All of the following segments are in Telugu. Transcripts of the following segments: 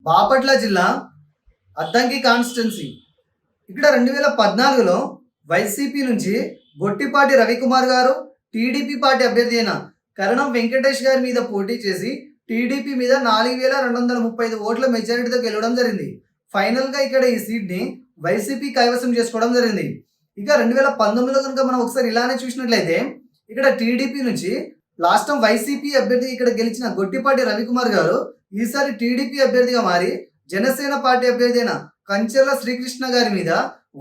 బాపట్ల జిల్లా అద్దంకి కాన్స్టిట్యున్సీ. ఇక్కడ 2014లో వైసీపీ నుంచి గొట్టిపాటి రవికుమార్ గారు టీడీపీ పార్టీ అభ్యర్థి అయిన కరణం వెంకటేష్ గారి మీద పోటీ చేసి టీడీపీ మీద 4235 ఓట్ల మెజారిటీతో గెలవడం జరిగింది. ఫైనల్గా ఇక్కడ ఈ సీట్ని వైసీపీ కైవసం చేసుకోవడం జరిగింది. ఇక 2019లో కనుక మనం ఒకసారి ఇలానే చూసినట్లయితే ఇక్కడ టీడీపీ నుంచి లాస్ట్ టైం వైసీపీ అభ్యర్థి ఇక్కడ గెలిచిన గొట్టిపాటి రవికుమార్ గారు ఈసారి టీడీపీ అభ్యర్థిగా మారి జనసేన పార్టీ అభ్యర్థి అయిన కంచెర్ల శ్రీకృష్ణ గారి మీద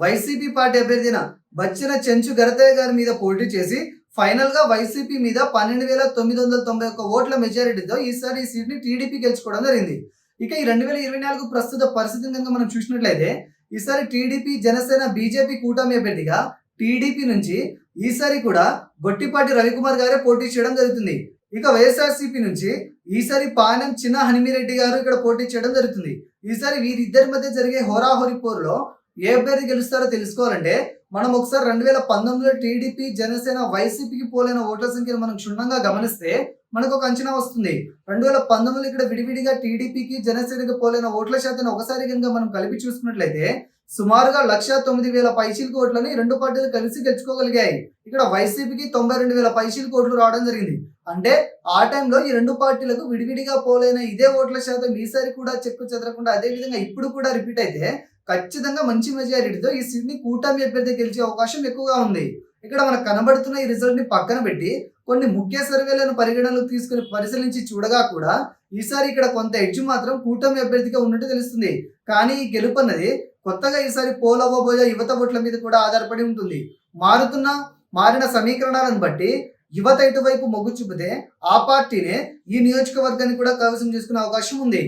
వైసీపీ పార్టీ అభ్యర్థి అయిన బచ్చిన చెంచు గరతయ్య గారి మీద పోటీ చేసి ఫైనల్ గా వైసీపీ మీద 12,991 ఓట్ల మెజారిటీతో ఈసారి ఈ సీట్ ని టీడీపీ గెలుచుకోవడం జరిగింది. ఇక ఈ 2024 ప్రస్తుత పరిస్థితిని కనుక మనం చూసినట్లయితే ఈసారి టీడీపీ జనసేన బీజేపీ కూటమి అభ్యర్థిగా టీడీపీ నుంచి ఈసారి కూడా గొట్టిపాటి రవికుమార్ గారే పోటీ చేయడం జరుగుతుంది. ఇక వైఎస్ఆర్సీపీ నుంచి ఈసారి పానం చిన్న హనిమిరెడ్డి గారు ఇక్కడ పోటీ చేయడం జరుగుతుంది. ఈసారి వీరిద్దరి మధ్య జరిగే హోరాహోరీ పోరులో ఏ అభ్యర్థి గెలుస్తారో తెలుసుకోవాలంటే మనం ఒకసారి 2019లో టీడీపీ జనసేన వైసీపీకి పోలైన ఓట్ల సంఖ్యను మనం క్షుణ్ణంగా గమనిస్తే మనకు ఒక అంచనా వస్తుంది. 2019లో ఇక్కడ విడివిడిగా టీడీపీకి జనసేనకి పోలైన ఓట్ల శాతాన్ని ఒకసారి కనుక మనం కలిపి చూసుకున్నట్లయితే సుమారుగా 1,09,000 పైచీలకు ఓట్లని రెండు పార్టీలు కలిసి గెలుచుకోగలిగాయి. ఇక్కడ వైసీపీకి 92,000 పైచీలకు ఓట్లు రావడం జరిగింది. అంటే ఆ టైంలో ఈ రెండు పార్టీలకు విడివిడిగా పోలైన ఇదే ఓట్ల శాతం ఈసారి కూడా చెక్కు చెదరకుండా అదే విధంగా ఇప్పుడు కూడా రిపీట్ అయితే ఖచ్చితంగా మంచి మెజారిటీతో ఈ సీట్ని కూటమి అభ్యర్థి గెలిచే అవకాశం ఎక్కువగా ఉంది. ఇక్కడ మనకు కనబడుతున్న ఈ రిజల్ట్ ని పక్కన పెట్టి కొన్ని ముఖ్య సర్వేలను పరిగణనలోకి తీసుకుని పరిశీలించి చూడగా కూడా ఈసారి ఇక్కడ కొంత ఎడ్జ్ మాత్రం కూటమి అభ్యర్థిగా ఉన్నట్టు తెలుస్తుంది. కానీ ఈ గెలుపు అన్నది కొత్తగా ఈసారి పోలవ్వబోయే యువత ఓట్ల మీద కూడా ఆధారపడి ఉంటుంది. మారిన సమీకరణాలను బట్టి యువత ఇటువైపు మొగ్గు చూపితే ఆ పార్టీనే ఈ నియోజకవర్గాన్ని కూడా కైవసం చేసుకునే అవకాశం ఉంది.